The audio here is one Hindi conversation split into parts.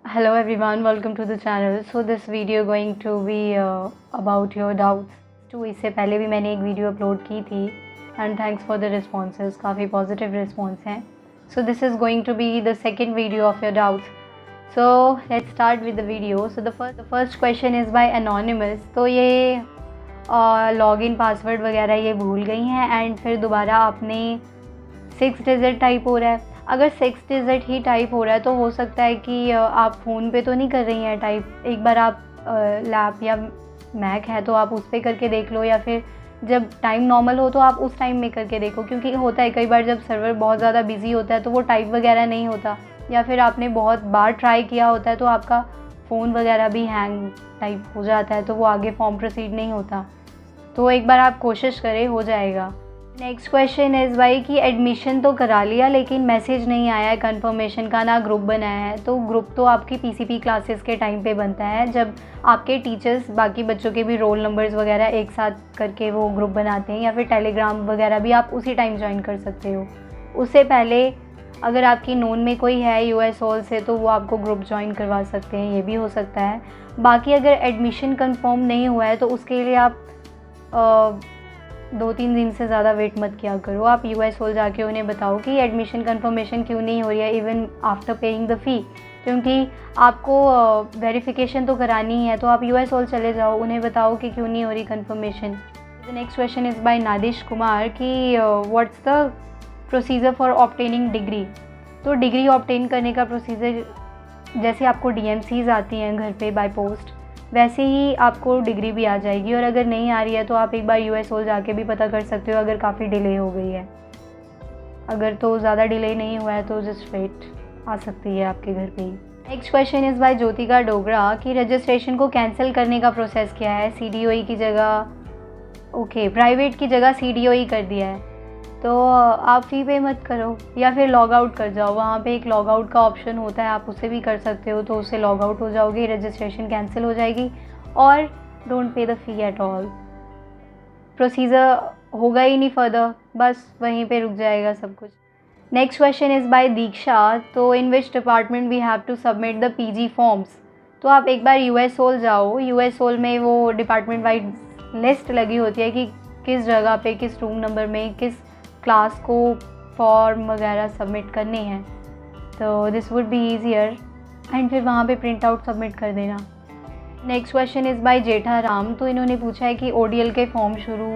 Hello everyone, welcome to the channel. So this video going to be about your doubts. तो इससे पहले भी मैंने एक वीडियो अपलोड की थी and thanks for the responses, काफ़ी पॉजिटिव रिस्पॉन्स हैं. So this is going to be the second video of your doubts. So let's start with the video. So the first question is by anonymous. तो ये लॉगिन पासवर्ड वगैरह ये भूल गई हैं एंड फिर दोबारा आपने 6 डिजिट टाइप हो रहा है. अगर 6 डिजिट ही टाइप हो रहा है तो हो सकता है कि आप फ़ोन पे तो नहीं कर रही हैं टाइप. एक बार आप लैप या मैक है तो आप उस पर करके देख लो, या फिर जब टाइम नॉर्मल हो तो आप उस टाइम में करके देखो, क्योंकि होता है कई बार जब सर्वर बहुत ज़्यादा बिजी होता है तो वो टाइप वगैरह नहीं होता, या फिर आपने बहुत बार ट्राई किया होता है तो आपका फ़ोन वगैरह भी हैंग टाइप हो जाता है, तो वो आगे फॉर्म प्रोसीड नहीं होता. तो एक बार आप कोशिश करें, हो जाएगा. नेक्स्ट क्वेश्चन इज़ भाई कि एडमिशन तो करा लिया लेकिन मैसेज नहीं आया है कंफर्मेशन का, ना ग्रुप बनाया है. तो ग्रुप तो आपकी पीसीपी क्लासेस के टाइम पे बनता है, जब आपके टीचर्स बाकी बच्चों के भी रोल नंबर्स वगैरह एक साथ करके वो ग्रुप बनाते हैं, या फिर टेलीग्राम वगैरह भी आप उसी टाइम ज्वाइन कर सकते हो. उससे पहले अगर आपकी नोन में कोई है यूएस हॉल से तो वो आपको ग्रुप ज्वाइन करवा सकते हैं, ये भी हो सकता है. बाकी अगर एडमिशन कंफर्म नहीं हुआ है तो उसके लिए आप 2-3 दिन से ज़्यादा वेट मत किया करो. आप यूएस हॉल जाके उन्हें बताओ कि एडमिशन कंफर्मेशन क्यों नहीं हो रही है इवन आफ्टर पेइंग द फ़ी, क्योंकि आपको वेरिफिकेशन तो करानी ही है. तो आप यूएस हॉल चले जाओ, उन्हें बताओ कि क्यों नहीं हो रही confirmation. The next question is by Nadish Kumar कि what's the procedure for obtaining degree. तो डिग्री ऑब्टेन करने का प्रोसीजर, जैसे आपको डीएमसीज आती हैं घर पे बाय पोस्ट, वैसे ही आपको डिग्री भी आ जाएगी. और अगर नहीं आ रही है तो आप एक बार यूएस हॉल जाके भी पता कर सकते हो अगर काफ़ी डिले हो गई है. अगर तो ज़्यादा डिले नहीं हुआ है तो जस्ट वेट, आ सकती है आपके घर पे ही. Next question is by Jyotika Dogra कि रजिस्ट्रेशन को कैंसिल करने का प्रोसेस क्या है. सीडीओई की जगह, ओके, प्राइवेट की जगह सीडीओई कर दिया है तो आप फ़ी पे मत करो, या फिर लॉग आउट कर जाओ. वहाँ पे एक लॉग आउट का ऑप्शन होता है, आप उसे भी कर सकते हो. तो उससे लॉग आउट हो जाओगे, रजिस्ट्रेशन कैंसिल हो जाएगी और don't pay the fee at all. Procedure होगा ही नहीं फर्दर, बस वहीं पे रुक जाएगा सब कुछ. Next question is by Diksha. तो in which department we have to submit the PG forms. तो आप एक बार यूएस हॉल जाओ. यूएस हॉल में वो डिपार्टमेंट वाइज लिस्ट लगी होती है कि किस जगह पे, किस रूम नंबर में, किस क्लास को फॉर्म वगैरह सबमिट करने हैं. तो this would be easier and फिर वहाँ पे प्रिंट आउट सबमिट कर देना. नेक्स्ट क्वेश्चन इज़ बाय जेठा राम. तो इन्होंने पूछा है कि ओडीएल के फॉर्म शुरू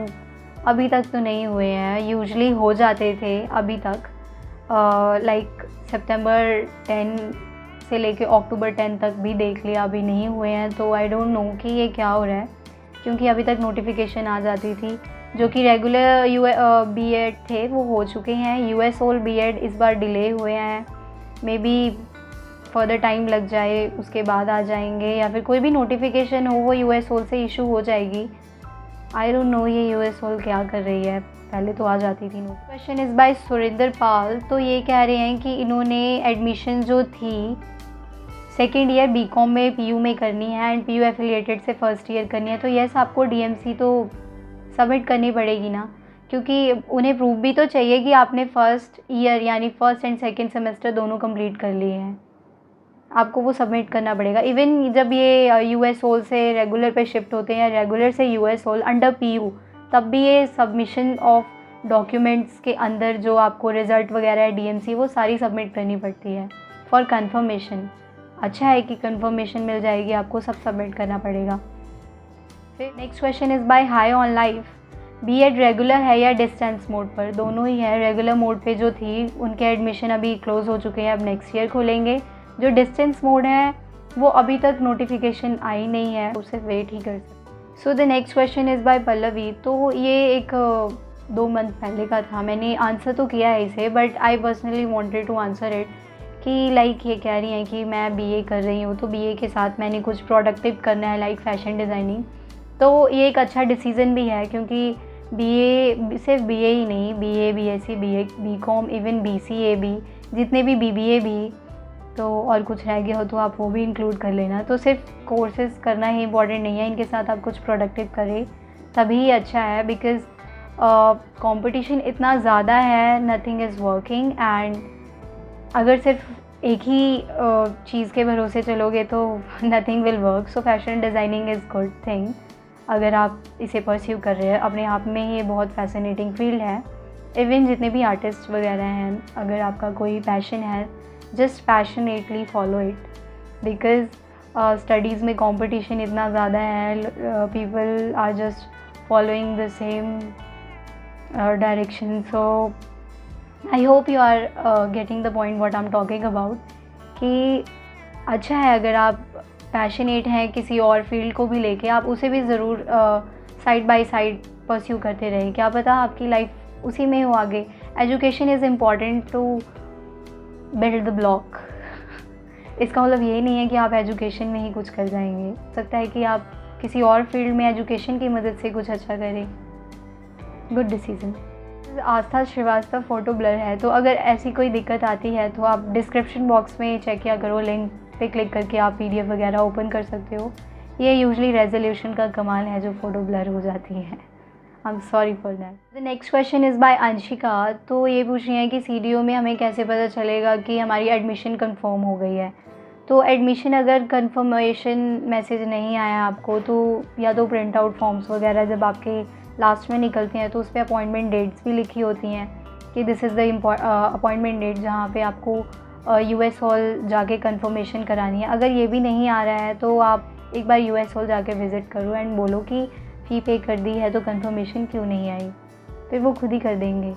अभी तक तो नहीं हुए हैं. यूजुअली हो जाते थे अभी तक, लाइक सितंबर 10 से लेके अक्टूबर 10 तक भी देख लिया, अभी नहीं हुए हैं. तो आई डोंट नो कि ये क्या हो रहा है, क्योंकि अभी तक नोटिफिकेशन आ जाती थी. जो कि रेगुलर बीएड थे वो हो चुके हैं. यूएस हॉल बीएड इस बार डिले हुए हैं, मे बी फर्दर टाइम लग जाए, उसके बाद आ जाएंगे, या फिर कोई भी नोटिफिकेशन हो वो यूएस हॉल से इशू हो जाएगी. आई डोंट नो ये यूएस हॉल क्या कर रही है, पहले तो आ जाती थी. क्वेश्चन इज़ बाय सुरेंद्र पाल. तो ये कह रहे हैं कि इन्होंने एडमिशन जो थी सेकेंड ईयर बीकॉम में पीयू में करनी है एंड पीयू एफिलिएटेड से फर्स्ट ईयर करनी है. तो येस, आपको डीएमसी तो सबमिट करनी पड़ेगी ना, क्योंकि उन्हें प्रूफ भी तो चाहिए कि आपने फर्स्ट ईयर यानी फर्स्ट एंड सेकंड सेमेस्टर दोनों कंप्लीट कर लिए हैं. आपको वो सबमिट करना पड़ेगा. इवन जब ये यूएस हॉल से रेगुलर पे शिफ्ट होते हैं या रेगुलर से यूएस हॉल अंडर पीयू, तब भी ये सबमिशन ऑफ डॉक्यूमेंट्स के अंदर जो आपको रिज़ल्ट वगैरह है डीएमसी, वो सारी सबमिट करनी पड़ती है फॉर कंफर्मेशन. अच्छा है कि कंफर्मेशन मिल जाएगी, आपको सब सबमिट करना पड़ेगा. फिर next question is by high on life. BEd regular है या डिस्टेंस मोड पर. दोनों ही है. रेगुलर मोड पे जो थी उनके एडमिशन अभी क्लोज़ हो चुके हैं, अब नेक्स्ट ईयर खोलेंगे. जो डिस्टेंस मोड है वो अभी तक नोटिफिकेशन आई नहीं है, उसे वेट ही कर सकते. So the next question is bye Pallavi. तो ये एक 2 मंथ पहले का था, मैंने आंसर तो किया है इसे, but I personally wanted to answer it. कि लाइक ये कह रही हैं कि मैं बीए कर रही हूँ, तो बीए के साथ मैंने कुछ प्रोडक्टिव करना है लाइक फैशन डिज़ाइनिंग. तो ये एक अच्छा डिसीज़न भी है, क्योंकि बीए सिर्फ बीए ही नहीं, BA, BSc, BCom, even BCA भी, जितने भी बीबीए भी, तो और कुछ रह गया हो तो आप वो भी इंक्लूड कर लेना. तो सिर्फ कोर्सेज करना ही इम्पॉर्टेंट नहीं है, इनके साथ आप कुछ प्रोडक्टिव करें तभी अच्छा है. बिकॉज़ कंपटीशन इतना ज़्यादा है, नथिंग इज़ वर्किंग. एंड अगर सिर्फ एक ही चीज़ के भरोसे चलोगे तो nothing will work. So fashion designing is good thing अगर आप इसे परस्यू कर रहे हैं। अपने आप में ही ये बहुत फैसिनेटिंग फील्ड है। इवन जितने भी आर्टिस्ट वगैरह हैं, अगर आपका कोई पैशन है, just passionately follow it, because studies में कंपटीशन इतना ज़्यादा है, people are just following the same direction. So I hope you are getting the point what I am talking about, कि अच्छा है अगर आप पैशनेट हैं किसी और फील्ड को भी लेके, आप उसे भी ज़रूर साइड बाय साइड परस्यू करते रहें। क्या पता आपकी लाइफ उसी में हो आगे। Education is important to build the block. इसका मतलब ये नहीं है कि आप एजुकेशन में ही कुछ कर जाएंगे। हो सकता है कि आप किसी और फील्ड में एजुकेशन की मदद से कुछ अच्छा करें। Good decision. Astha Srivastava photo blur है, तो अगर ऐसी कोई दिक्कत आती है तो आप डिस्क्रिप्शन बॉक्स में चेक किया करो, लिंक पे क्लिक करके आप PDF वगैरह ओपन कर सकते हो। ये यूजुअली रेजोल्यूशन का कमाल है जो फ़ोटो ब्लर हो जाती है। I am sorry for that. The next question is bye Anshika. तो ये पूछ रही है कि CDO में हमें कैसे पता चलेगा कि हमारी एडमिशन कंफर्म हो गई है। तो एडमिशन अगर कंफर्मेशन मैसेज नहीं आया आपको, तो या तो प्रिंट आउट फॉर्म्स वगैरह जब आपके लास्ट में निकलती हैं तो उस पर अपॉइंटमेंट डेट्स भी लिखी होती हैं कि this is the appointment date जहाँ पे आपको US हॉल जाके कंफर्मेशन करानी है। अगर ये भी नहीं आ रहा है तो आप एक बार US हॉल जाके विज़िट करो एंड बोलो कि फ़ी पे कर दी है तो कंफर्मेशन क्यों नहीं आई, फिर वो खुद ही कर देंगे।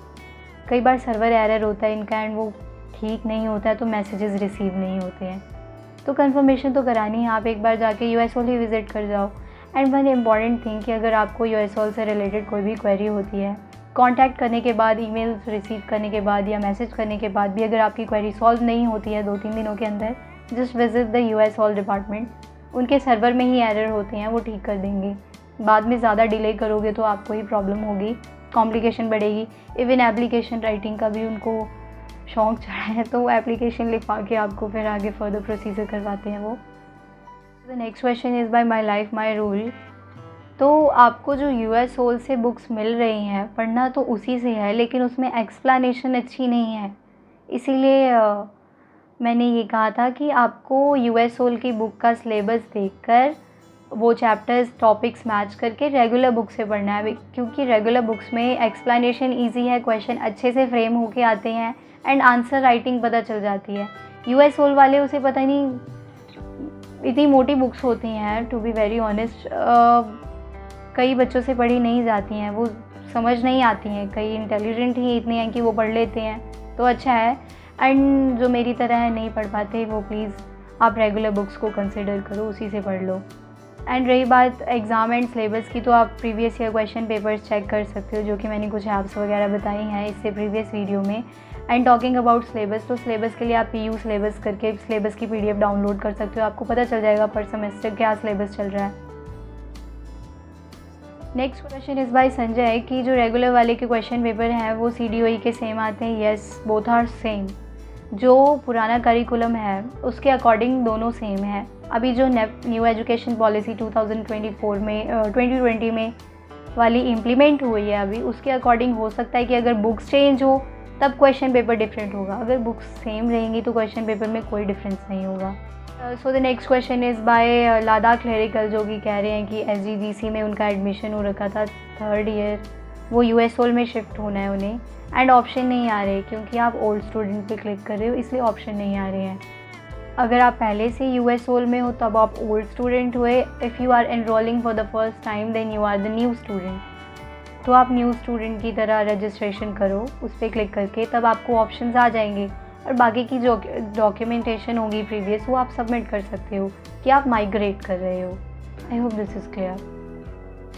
कई बार सर्वर एरर होता है इनका एंड वो ठीक नहीं होता है तो मैसेजेस रिसीव नहीं होते हैं। तो कंफर्मेशन तो करानी है, आप एक बार जाके US हॉल ही विज़िट कर जाओ। एंड वन इम्पॉर्टेंट थिंग कि अगर आपको US हॉल से रिलेटेड कोई भी क्वेरी होती है, कांटेक्ट करने के बाद, ईमेल्स रिसीव करने के बाद या मैसेज करने के बाद भी अगर आपकी क्वेरी सॉल्व नहीं होती है 2-3 दिनों के अंदर, just visit the US hall department. उनके सर्वर में ही एरर होते हैं, वो ठीक कर देंगे। बाद में ज़्यादा डिले करोगे तो आपको ही प्रॉब्लम होगी, कॉम्प्लिकेशन बढ़ेगी। इवन एप्लीकेशन राइटिंग का भी उनको शौक़ चढ़ा है तो वो एप्लीकेशन लिखवा के आपको फिर आगे फर्दर प्रोसीजर करवाते हैं वो। The next question is bye my life my rule. तो आपको जो US हॉल से बुक्स मिल रही हैं, पढ़ना तो उसी से है, लेकिन उसमें एक्सप्लेनेशन अच्छी नहीं है। इसीलिए मैंने ये कहा था कि आपको US हॉल की बुक का सिलेबस देखकर वो चैप्टर्स, टॉपिक्स मैच करके रेगुलर बुक से पढ़ना है, क्योंकि रेगुलर बुक्स में एक्सप्लेनेशन ईजी है, क्वेश्चन अच्छे से फ्रेम होके आते हैं एंड आंसर राइटिंग पता चल जाती है। US हॉल वाले उसे पता नहीं, इतनी मोटी बुक्स होती हैं, टू बी वेरी ऑनेस्ट, कई बच्चों से पढ़ी नहीं जाती हैं, वो समझ नहीं आती हैं। कई इंटेलिजेंट ही इतने हैं कि वो पढ़ लेते हैं, तो अच्छा है। एंड जो मेरी तरह है नहीं पढ़ पाते, वो प्लीज़ आप रेगुलर बुक्स को कंसिडर करो, उसी से पढ़ लो। एंड रही बात एग्ज़ाम एंड सिलेबस की, तो आप previous year question papers check कर सकते हो, जो कि मैंने कुछ ऐप्स वगैरह बताई हैं इससे प्रीवियस वीडियो में। एंड टॉकिंग अबाउट सिलेबस, तो सिलेबस के लिए आप PU सिलेबस करके सिलेबस की PDF डाउनलोड कर सकते हो, आपको पता चल जाएगा पर सेमेस्टर क्या सिलेबस चल रहा है। Next question is bye Sanjay कि जो रेगुलर वाले के क्वेश्चन पेपर हैं वो CDOE के सेम आते हैं। Yes, both are same. जो पुराना करिकुलम है उसके अकॉर्डिंग दोनों सेम है। अभी जो न्यू एजुकेशन पॉलिसी 2024 में 2020 में वाली इम्प्लीमेंट हुई है अभी, उसके अकॉर्डिंग हो सकता है कि अगर बुक्स चेंज हो तब क्वेश्चन पेपर डिफरेंट होगा। अगर बुक्स सेम रहेंगी तो क्वेश्चन पेपर में कोई डिफरेंस नहीं होगा। So the next question is bye लादा क्लेरिकल, जो कि कह रहे हैं कि SGGC में उनका एडमिशन हो रखा था 3rd ईयर, वो US हॉल में शिफ्ट होना है उन्हें, एंड ऑप्शन नहीं आ रहे क्योंकि आप ओल्ड स्टूडेंट पे क्लिक कर रहे हो, इसलिए ऑप्शन नहीं आ रहे हैं। अगर आप पहले से US हॉल में हो तब आप ओल्ड स्टूडेंट हुए। If you are enrolling for the first time then you are the new student. तो आप न्यू स्टूडेंट की तरह रजिस्ट्रेशन करो, उस पर क्लिक करके, तब आपको ऑप्शंस आ जाएंगे और बाकी की जो डॉक्यूमेंटेशन होगी प्रीवियस, वो आप सबमिट कर सकते हो कि आप माइग्रेट कर रहे हो। I hope this is clear.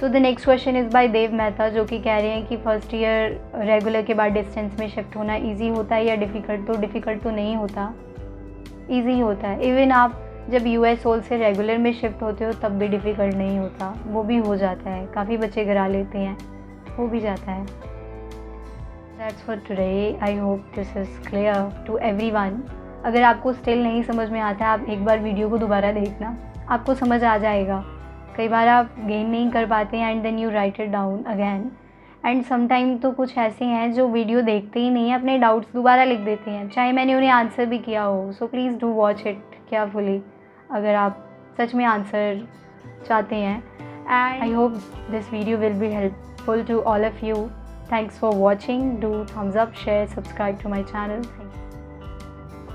तो the next question is by Dev Mehta, जो कि कह रहे हैं कि फर्स्ट ईयर रेगुलर के बाद डिस्टेंस में शिफ्ट होना ईजी होता है या डिफ़िकल्ट। तो डिफ़िकल्ट तो नहीं होता, ईजी होता है। इवन आप जब US हॉल से रेगुलर में शिफ्ट होते हो तब भी डिफ़िकल्ट नहीं होता, वो भी हो जाता है। काफ़ी बच्चे गिरा लेते हैं, हो भी जाता है। That's for today. I hope this is clear to everyone. अगर आपको स्टिल नहीं समझ में आता है, आप एक बार वीडियो को दोबारा देखना, आपको समझ आ जाएगा। कई बार आप गेन नहीं कर पाते हैं and then you write it down again and sometime तो कुछ ऐसे हैं जो वीडियो देखते ही नहीं हैं, अपने डाउट्स दोबारा लिख देते हैं, चाहे मैंने उन्हें आंसर भी किया हो। So please do watch it carefully अगर आप सच में आंसर चाहते हैं। And I hope this video will be helpful to all of you. Thanks for watching. Do thumbs up, share, subscribe to my channel. Thank you.